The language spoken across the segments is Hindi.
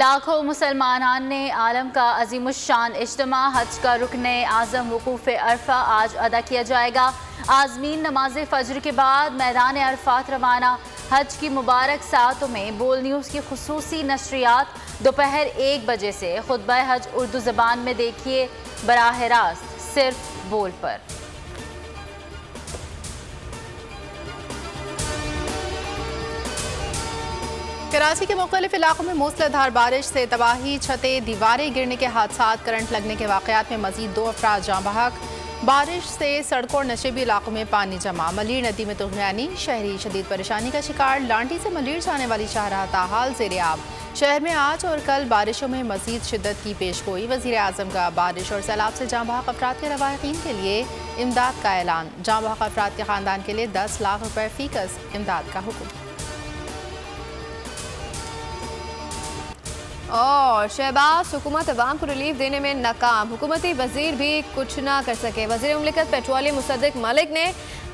लाखों मुसलमानान ने आलम का अजीमुश्शान इज्तिमा हज का रुकने आज़म वकूफ़ अरफा आज अदा किया जाएगा। आज़मीन नमाज फ़ज्र के बाद मैदान अरफात रवाना। हज की मुबारक सातों में बोल न्यूज़ की खुसूसी नशरियात दोपहर 1 बजे से खुतबा हज उर्दू ज़बान में देखिए बराह रास्त सिर्फ बोल पर। कराची के मुख्तलिफ इलाकों में मूसलाधार बारिश से तबाही, छतें, दीवारें गिरने के हादसात, करंट लगने के वाक़यात में मजीद 2 अफराद जाँ बहक। बारिश से सड़कों और नशेबी इलाकों में पानी जमा। मलीर नदी में तुग़यानी, शहरी शदीद परेशानी का शिकार। लांडी से मलीर जाने वाली शाहराह ताहाल ज़ेर-ए-आब। शहर में आज और कल बारिशों में मजीद शिद्दत की पेशगोई। वज़ीर आज़म का बारिश और सैलाब से जाँ बहक अफराद के रवाहीन के लिए इमदाद का ऐलान। जाँ बहक अफराद के ख़ानदान के लिए 10 लाख रुपये फ़ीकस इमदाद का हुक्म। और शहबाज हुकूमत अवाम को रिलीफ देने में नाकाम, हुकूमती वजीर भी कुछ ना कर सके। वजीर मुमलिकत पेट्रोलियम मुसद्दिक मलिक ने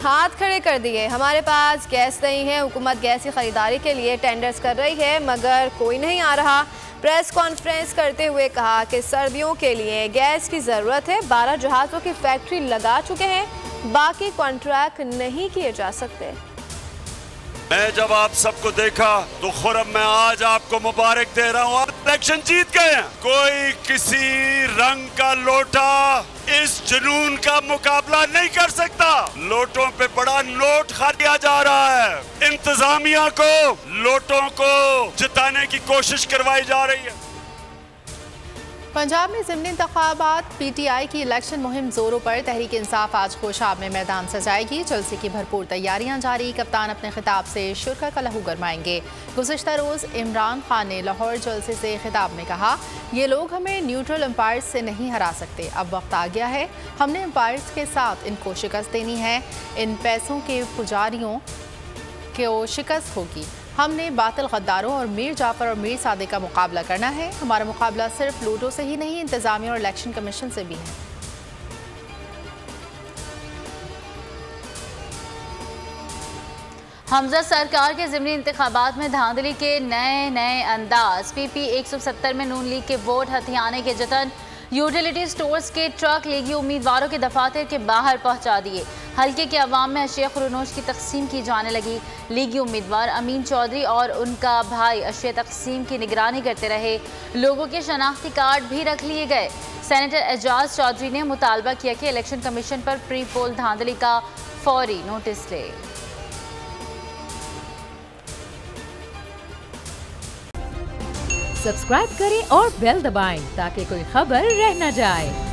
हाथ खड़े कर दिए। हमारे पास गैस नहीं है, हुकूमत गैस की खरीदारी के लिए टेंडर्स कर रही है मगर कोई नहीं आ रहा। प्रेस कॉन्फ्रेंस करते हुए कहा कि सर्दियों के लिए गैस की ज़रूरत है। 12 जहाज़ों की फैक्ट्री लगा चुके हैं, बाकी कॉन्ट्रैक्ट नहीं किए जा सकते। मैं जब आप सबको देखा तो खुरम मैं आज आपको मुबारक दे रहा हूँ, आप इलेक्शन जीत गए हैं। कोई किसी रंग का लोटा इस जुनून का मुकाबला नहीं कर सकता। लोटों पे बड़ा नोट खरीदा जा रहा है। इंतजामिया को लोटों को जिताने की कोशिश करवाई जा रही है। पंजाब में ज़िमनी इंतखाबात, PTI की इलेक्शन मुहिम जोरों पर। तहरीक इंसाफ आज खोशाब में मैदान सजाएगी। जलसे की भरपूर तैयारियां जारी। कप्तान अपने खिताब से शुरा का लहू गरमाएंगे। गुज़िश्ता रोज़ इमरान खान ने लाहौर जलसे से खिताब में कहा, ये लोग हमें न्यूट्रल एम्पायर्स से नहीं हरा सकते। अब वक्त आ गया है, हमने एम्पायर्स के साथ इनको शिकस्त देनी है। इन पैसों के पुजारियों को शिकस्त होगी। हमने बातिल गद्दारों और मीर जाफर और मीर सादिक का मुकाबला करना है। हमारा मुकाबला सिर्फ लूटों से ही नहीं, इंतजामिया और इलेक्शन कमीशन से भी है। हमजा सरकार के ज़िमनी इंतखाबात में धांधली के नए अंदाज। PP 170 में नून लीग के वोट हथियाने के जतन। यूटिलिटी स्टोर्स के ट्रक लीगी उम्मीदवारों के दफातर के बाहर पहुंचा दिए। हल्के के अवाम में अशिया खुरनोश की तकसीम की जाने लगी। लीगी उम्मीदवार अमीन चौधरी और उनका भाई अशिया तकसीम की निगरानी करते रहे। लोगों के शनाख्ती कार्ड भी रख लिए गए। सेनेटर एजाज चौधरी ने मुतालबा किया कि इलेक्शन कमीशन पर प्री पोल धांधली का फौरी नोटिस ले। सब्सक्राइब करें और बेल दबाएं ताकि कोई खबर रह न जाए।